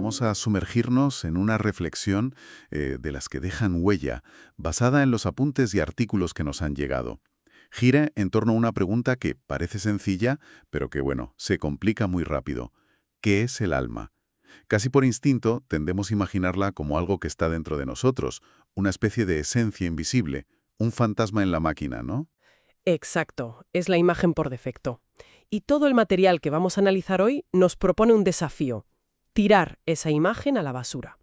vamos a sumergirnos en una reflexión de las que dejan huella, basada en los apuntes y artículos que nos han llegado. Gira en torno a una pregunta que parece sencilla, pero que, bueno, se complica muy rápido. ¿Qué es el alma? Casi por instinto tendemos a imaginarla como algo que está dentro de nosotros, una especie de esencia invisible, un fantasma en la máquina, ¿no? Exacto, es la imagen por defecto. Y todo el material que vamos a analizar hoy nos propone un desafío: tirar esa imagen a la basura.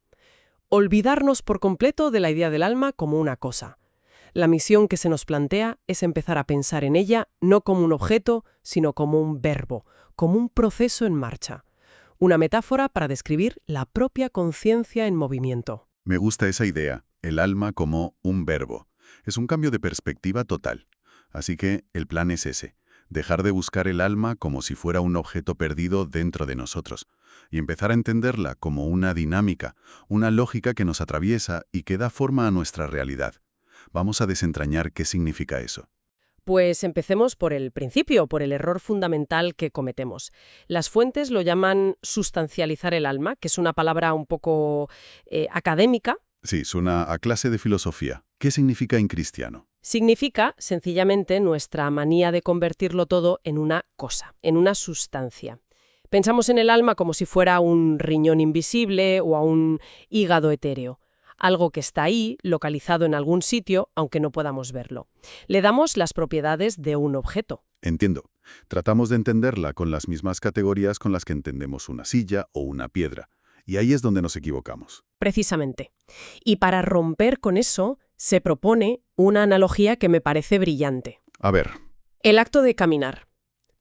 Olvidarnos por completo de la idea del alma como una cosa. La misión que se nos plantea es empezar a pensar en ella no como un objeto, sino como un verbo, como un proceso en marcha. Una metáfora para describir la propia conciencia en movimiento. Me gusta esa idea, el alma como un verbo. Es un cambio de perspectiva total. Así que el plan es ese: dejar de buscar el alma como si fuera un objeto perdido dentro de nosotros y empezar a entenderla como una dinámica, una lógica que nos atraviesa y que da forma a nuestra realidad. Vamos a desentrañar qué significa eso. Pues empecemos por el principio, por el error fundamental que cometemos. Las fuentes lo llaman sustancializar el alma, que es una palabra un poco académica. Sí, suena a clase de filosofía. ¿Qué significa en cristiano? Significa, sencillamente, nuestra manía de convertirlo todo en una cosa, en una sustancia. Pensamos en el alma como si fuera un riñón invisible o a un hígado etéreo. Algo que está ahí, localizado en algún sitio, aunque no podamos verlo. Le damos las propiedades de un objeto. Entiendo. Tratamos de entenderla con las mismas categorías con las que entendemos una silla o una piedra. Y ahí es donde nos equivocamos. Precisamente. Y para romper con eso, se propone una analogía que me parece brillante. A ver, El acto de caminar.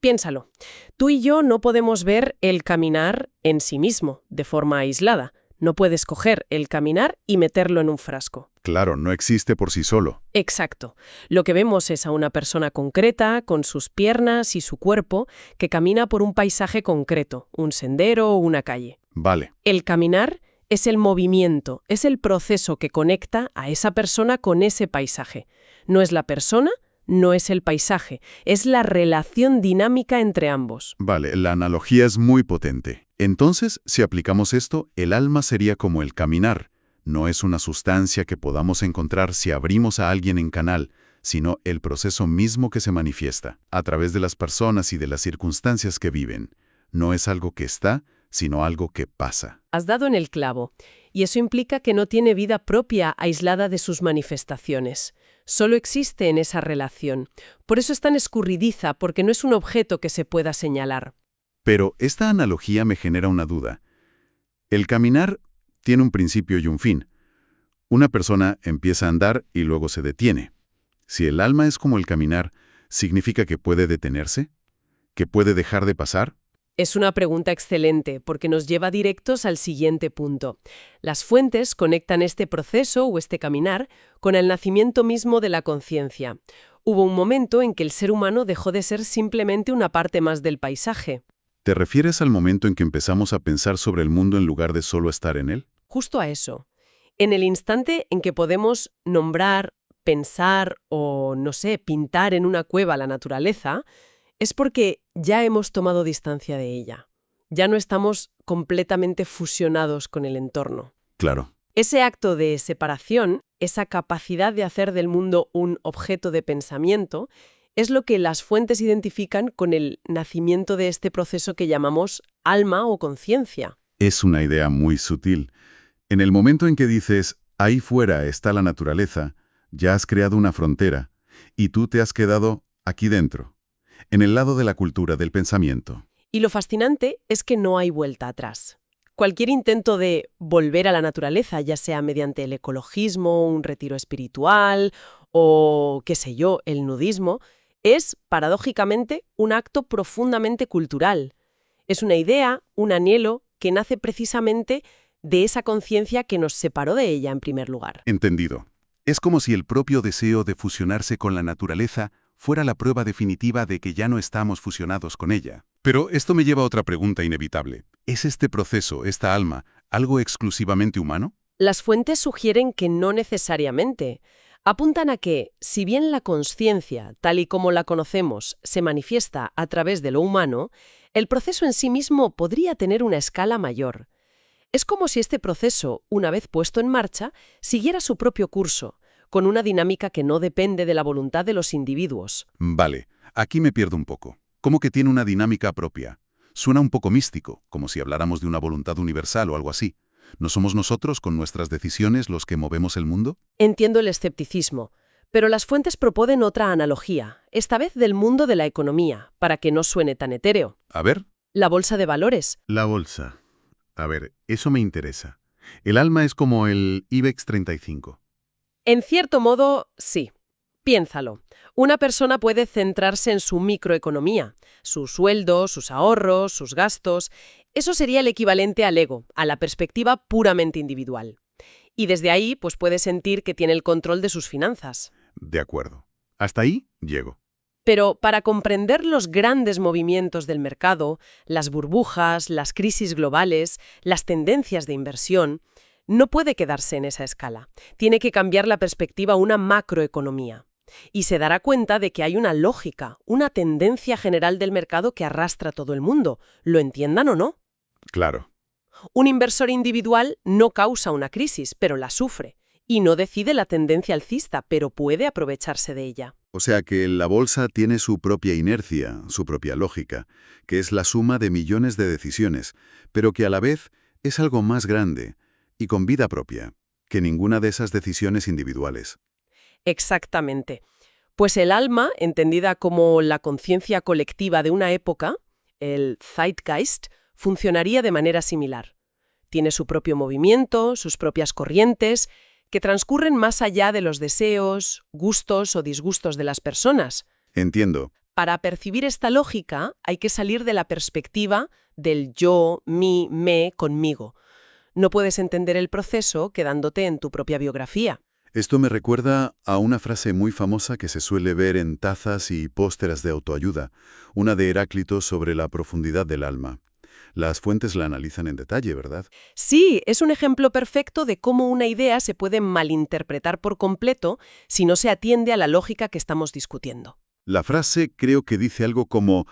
Piénsalo. Tú y yo no podemos ver el caminar en sí mismo, de forma aislada. No puedes coger el caminar y meterlo en un frasco. claro, no existe por sí solo. Exacto. Lo que vemos es a una persona concreta, con sus piernas y su cuerpo, que camina por un paisaje concreto, un sendero o una calle. Vale, El caminar es el movimiento, es el proceso que conecta a esa persona con ese paisaje. No es la persona, no es el paisaje, es la relación dinámica entre ambos. vale, la analogía es muy potente. Entonces, si aplicamos esto, el alma sería como el caminar. No es una sustancia que podamos encontrar si abrimos a alguien en canal, sino el proceso mismo que se manifiesta, a través de las personas y de las circunstancias que viven. No es algo que está, sino algo que pasa. Has dado en el clavo, y eso implica que no tiene vida propia aislada de sus manifestaciones. Solo existe en esa relación. Por eso es tan escurridiza, porque no es un objeto que se pueda señalar. Pero esta analogía me genera una duda. El caminar tiene un principio y un fin. Una persona empieza a andar y luego se detiene. Si el alma es como el caminar, ¿significa que puede detenerse? ¿Que puede dejar de pasar? Es una pregunta excelente, porque nos lleva directos al siguiente punto. Las fuentes conectan este proceso o este caminar con el nacimiento mismo de la conciencia. Hubo un momento en que el ser humano dejó de ser simplemente una parte más del paisaje. ¿Te refieres al momento en que empezamos a pensar sobre el mundo en lugar de solo estar en él? Justo a eso. En el instante en que podemos nombrar, pensar o, no sé, pintar en una cueva la naturaleza, es porque ya hemos tomado distancia de ella. Ya no estamos completamente fusionados con el entorno. Claro. Ese acto de separación, esa capacidad de hacer del mundo un objeto de pensamiento, es lo que las fuentes identifican con el nacimiento de este proceso que llamamos alma o conciencia. Es una idea muy sutil. En el momento en que dices, ahí fuera está la naturaleza, ya has creado una frontera, y tú te has quedado aquí dentro, en el lado de la cultura, del pensamiento. Y lo fascinante es que no hay vuelta atrás. Cualquier intento de volver a la naturaleza, ya sea mediante el ecologismo, un retiro espiritual o, qué sé yo, el nudismo, es, paradójicamente, un acto profundamente cultural. Es una idea, un anhelo, que nace precisamente de esa conciencia que nos separó de ella en primer lugar. Entendido. Es como si el propio deseo de fusionarse con la naturaleza fuera la prueba definitiva de que ya no estamos fusionados con ella. Pero esto me lleva a otra pregunta inevitable. ¿Es este proceso, esta alma, algo exclusivamente humano? Las fuentes sugieren que no necesariamente. Apuntan a que, si bien la consciencia, tal y como la conocemos, se manifiesta a través de lo humano, el proceso en sí mismo podría tener una escala mayor. Es como si este proceso, una vez puesto en marcha, siguiera su propio curso, con una dinámica que no depende de la voluntad de los individuos. Vale, aquí me pierdo un poco. ¿Cómo que tiene una dinámica propia? Suena un poco místico, como si habláramos de una voluntad universal o algo así. ¿No somos nosotros, con nuestras decisiones, los que movemos el mundo? Entiendo el escepticismo, pero las fuentes proponen otra analogía, esta vez del mundo de la economía, para que no suene tan etéreo. A ver. La bolsa de valores. La bolsa. A ver, eso me interesa. El alma es como el IBEX 35. En cierto modo, sí. Piénsalo. Una persona puede centrarse en su microeconomía, su sueldo, sus ahorros, sus gastos. Eso sería el equivalente al ego, a la perspectiva puramente individual. Y desde ahí, pues puede sentir que tiene el control de sus finanzas. De acuerdo. Hasta ahí llego. Pero para comprender los grandes movimientos del mercado, las burbujas, las crisis globales, las tendencias de inversión, no puede quedarse en esa escala. Tiene que cambiar la perspectiva a una macroeconomía. Y se dará cuenta de que hay una lógica, una tendencia general del mercado que arrastra a todo el mundo, lo entiendan o no. Claro. Un inversor individual no causa una crisis, pero la sufre. Y no decide la tendencia alcista, pero puede aprovecharse de ella. O sea que la bolsa tiene su propia inercia, su propia lógica, que es la suma de millones de decisiones, pero que a la vez es algo más grande y con vida propia que ninguna de esas decisiones individuales. Exactamente. Pues el alma, entendida como la conciencia colectiva de una época, el Zeitgeist, funcionaría de manera similar. Tiene su propio movimiento, sus propias corrientes, que transcurren más allá de los deseos, gustos o disgustos de las personas. Entiendo. Para percibir esta lógica hay que salir de la perspectiva del yo, mí, me, conmigo. No puedes entender el proceso quedándote en tu propia biografía. Esto me recuerda a una frase muy famosa que se suele ver en tazas y pósteres de autoayuda, una de Heráclito sobre la profundidad del alma. Las fuentes la analizan en detalle, ¿verdad? Sí, es un ejemplo perfecto de cómo una idea se puede malinterpretar por completo si no se atiende a la lógica que estamos discutiendo. La frase creo que dice algo como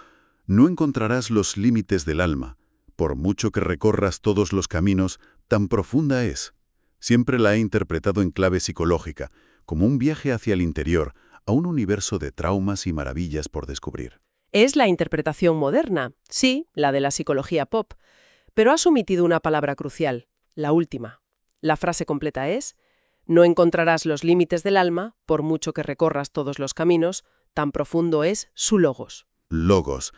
«No encontrarás los límites del alma. Por mucho que recorras todos los caminos, tan profunda es». Siempre la he interpretado en clave psicológica, como un viaje hacia el interior, a un universo de traumas y maravillas por descubrir. Es la interpretación moderna, sí, la de la psicología pop, pero has omitido una palabra crucial, la última. La frase completa es: no encontrarás los límites del alma, por mucho que recorras todos los caminos, tan profundo es su logos. Logos.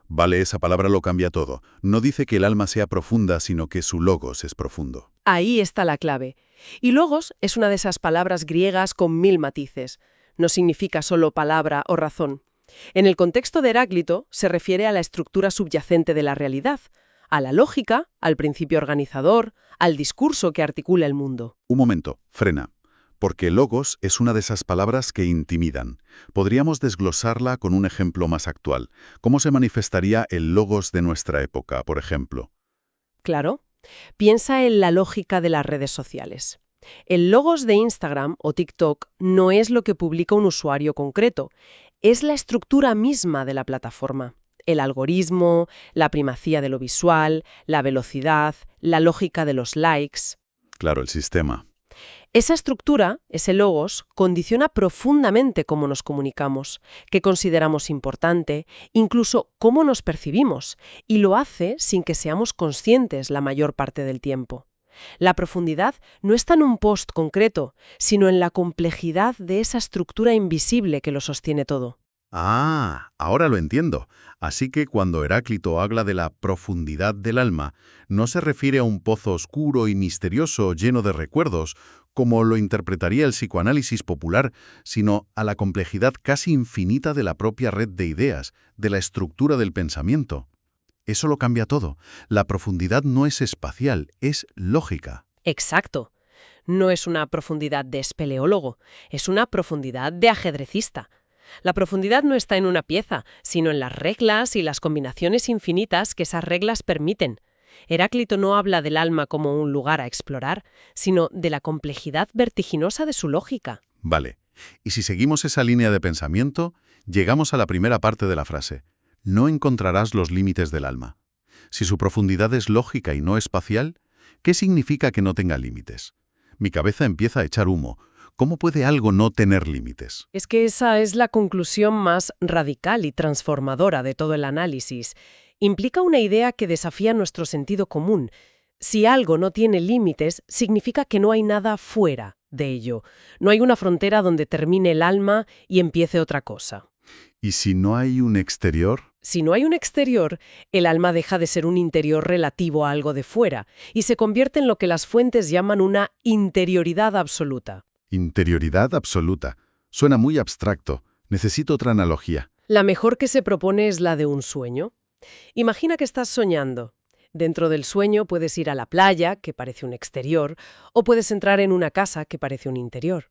Vale, esa palabra lo cambia todo. No dice que el alma sea profunda, sino que su logos es profundo. Ahí está la clave. Y logos es una de esas palabras griegas con 1000 matices. No significa solo palabra o razón. En el contexto de Heráclito se refiere a la estructura subyacente de la realidad, a la lógica, al principio organizador, al discurso que articula el mundo. Un momento, frena. Porque logos es una de esas palabras que intimidan. Podríamos desglosarla con un ejemplo más actual. ¿Cómo se manifestaría el logos de nuestra época, por ejemplo? Claro. Piensa en la lógica de las redes sociales. El logos de Instagram o TikTok no es lo que publica un usuario concreto, es la estructura misma de la plataforma. El algoritmo, la primacía de lo visual, la velocidad, la lógica de los likes. Claro, el sistema. Esa estructura, ese logos, condiciona profundamente cómo nos comunicamos, qué consideramos importante, incluso cómo nos percibimos, y lo hace sin que seamos conscientes la mayor parte del tiempo. La profundidad no está en un post concreto, sino en la complejidad de esa estructura invisible que lo sostiene todo. Ah, ahora lo entiendo. Así que cuando Heráclito habla de la profundidad del alma, no se refiere a un pozo oscuro y misterioso lleno de recuerdos, como lo interpretaría el psicoanálisis popular, sino a la complejidad casi infinita de la propia red de ideas, de la estructura del pensamiento. Eso lo cambia todo. La profundidad no es espacial, es lógica. Exacto. No es una profundidad de espeleólogo, es una profundidad de ajedrecista. La profundidad no está en una pieza, sino en las reglas y las combinaciones infinitas que esas reglas permiten. Heráclito no habla del alma como un lugar a explorar, sino de la complejidad vertiginosa de su lógica. Vale. Y si seguimos esa línea de pensamiento, llegamos a la primera parte de la frase. No encontrarás los límites del alma. Si su profundidad es lógica y no espacial, ¿Qué significa que no tenga límites? Mi cabeza empieza a echar humo. ¿Cómo puede algo no tener límites? Es que esa es la conclusión más radical y transformadora de todo el análisis. Implica una idea que desafía nuestro sentido común. Si algo no tiene límites, significa que no hay nada fuera de ello. No hay una frontera donde termine el alma y empiece otra cosa. ¿Y si no hay un exterior? Si no hay un exterior, el alma deja de ser un interior relativo a algo de fuera y se convierte en lo que las fuentes llaman una interioridad absoluta. Interioridad absoluta. Suena muy abstracto. Necesito otra analogía. La mejor que se propone es la de un sueño. Imagina que estás soñando. Dentro del sueño puedes ir a la playa, que parece un exterior, o puedes entrar en una casa, que parece un interior.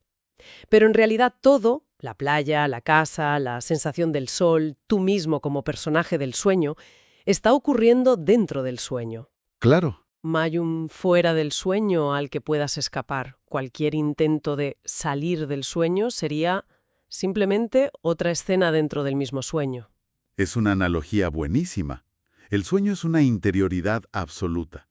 Pero en realidad todo, la playa, la casa, la sensación del sol, tú mismo como personaje del sueño, está ocurriendo dentro del sueño. Claro. No hay un fuera del sueño al que puedas escapar. Cualquier intento de salir del sueño sería simplemente otra escena dentro del mismo sueño. Es una analogía buenísima. El sueño es una interioridad absoluta.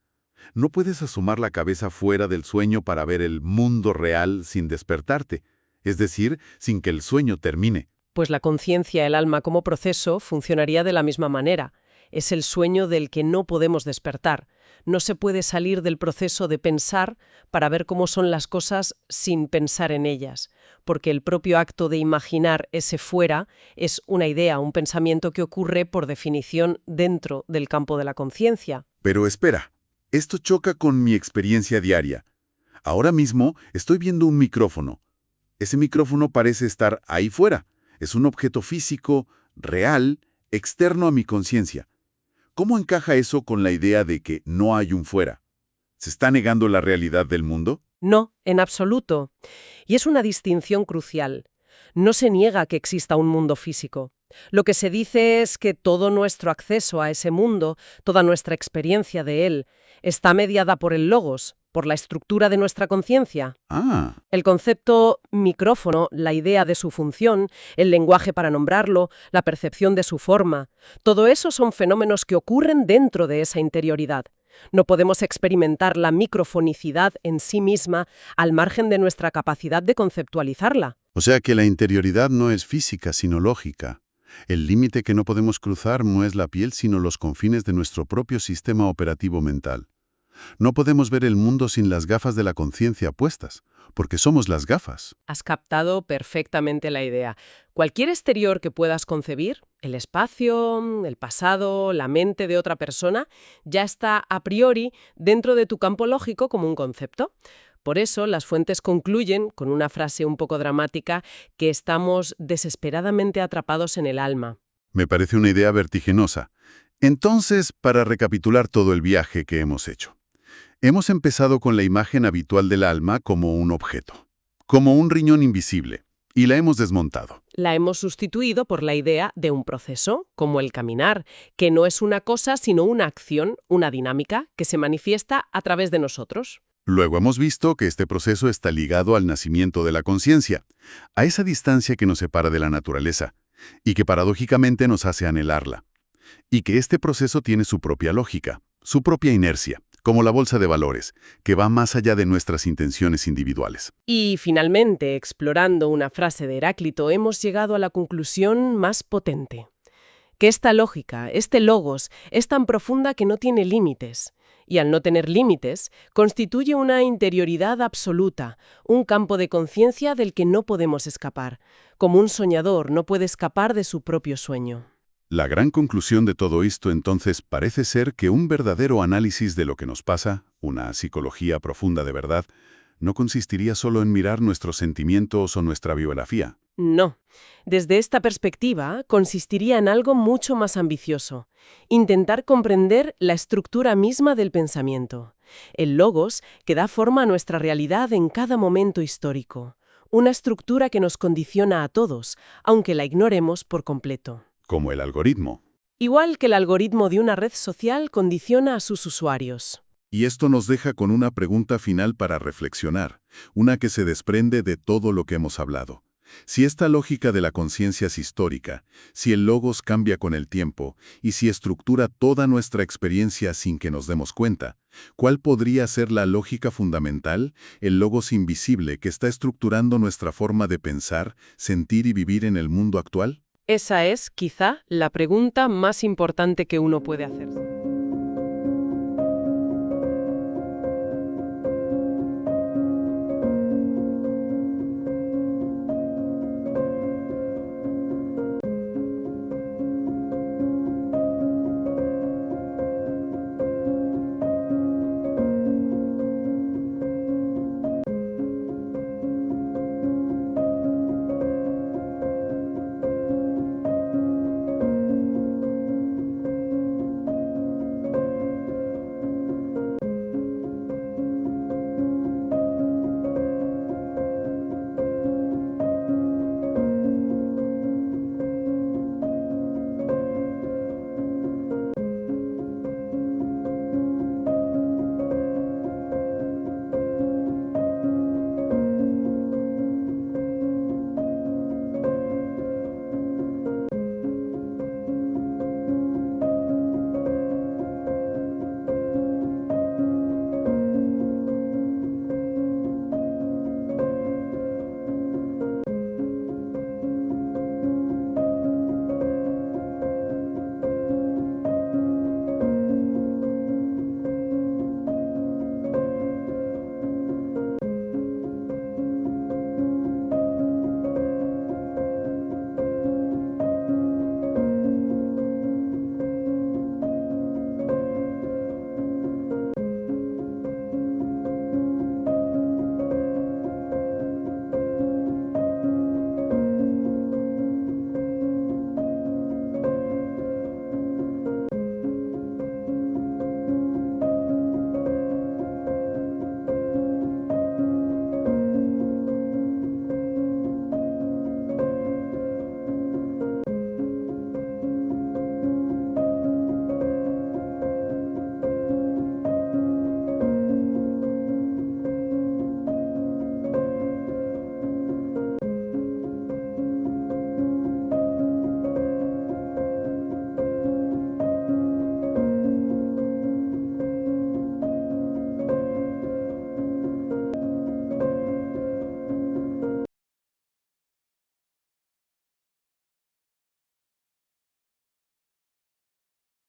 No puedes asomar la cabeza fuera del sueño para ver el mundo real sin despertarte, es decir, sin que el sueño termine. Pues la conciencia, el alma como proceso, funcionaría de la misma manera. Es el sueño del que no podemos despertar. No se puede salir del proceso de pensar para ver cómo son las cosas sin pensar en ellas, porque el propio acto de imaginar ese fuera es una idea, un pensamiento que ocurre por definición dentro del campo de la conciencia. Pero espera, esto choca con mi experiencia diaria. Ahora mismo estoy viendo un micrófono. Ese micrófono parece estar ahí fuera. Es un objeto físico, real, externo a mi conciencia. ¿Cómo encaja eso con la idea de que no hay un fuera? ¿Se está negando la realidad del mundo? No, en absoluto. Y es una distinción crucial. No se niega que exista un mundo físico. Lo que se dice es que todo nuestro acceso a ese mundo, toda nuestra experiencia de él, está mediada por el logos, por la estructura de nuestra conciencia. Ah, El concepto micrófono, la idea de su función, el lenguaje para nombrarlo, la percepción de su forma, todo eso son fenómenos que ocurren dentro de esa interioridad. No podemos experimentar la microfonicidad en sí misma al margen de nuestra capacidad de conceptualizarla. o sea que la interioridad no es física, sino lógica. El límite que no podemos cruzar no es la piel, sino los confines de nuestro propio sistema operativo mental. No podemos ver el mundo sin las gafas de la conciencia puestas, porque somos las gafas. Has captado perfectamente la idea. Cualquier exterior que puedas concebir, el espacio, el pasado, la mente de otra persona, ya está a priori dentro de tu campo lógico como un concepto. Por eso, las fuentes concluyen, con una frase un poco dramática, que estamos desesperadamente atrapados en el alma. Me parece una idea vertiginosa. Entonces, para recapitular todo el viaje que hemos hecho. Hemos empezado con la imagen habitual del alma como un objeto, como un riñón invisible, y la hemos desmontado. La hemos sustituido por la idea de un proceso, como el caminar, que no es una cosa sino una acción, una dinámica, que se manifiesta a través de nosotros. Luego hemos visto que este proceso está ligado al nacimiento de la conciencia, a esa distancia que nos separa de la naturaleza, y que paradójicamente nos hace anhelarla. Y que este proceso tiene su propia lógica, su propia inercia, como la bolsa de valores, que va más allá de nuestras intenciones individuales. Y finalmente, explorando una frase de Heráclito, hemos llegado a la conclusión más potente. Que esta lógica, este logos, es tan profunda que no tiene límites. Y al no tener límites, constituye una interioridad absoluta, un campo de conciencia del que no podemos escapar. Como un soñador no puede escapar de su propio sueño. La gran conclusión de todo esto entonces parece ser que un verdadero análisis de lo que nos pasa, una psicología profunda de verdad, no consistiría solo en mirar nuestros sentimientos o nuestra biografía. No. Desde esta perspectiva, consistiría en algo mucho más ambicioso. Intentar comprender la estructura misma del pensamiento. El logos que da forma a nuestra realidad en cada momento histórico. Una estructura que nos condiciona a todos, aunque la ignoremos por completo. Como el algoritmo. Igual que el algoritmo de una red social condiciona a sus usuarios. Y esto nos deja con una pregunta final para reflexionar, una que se desprende de todo lo que hemos hablado. Si esta lógica de la conciencia es histórica, si el logos cambia con el tiempo y si estructura toda nuestra experiencia sin que nos demos cuenta, ¿cuál podría ser la lógica fundamental, el logos invisible que está estructurando nuestra forma de pensar, sentir y vivir en el mundo actual? Esa es, quizá, la pregunta más importante que uno puede hacerse.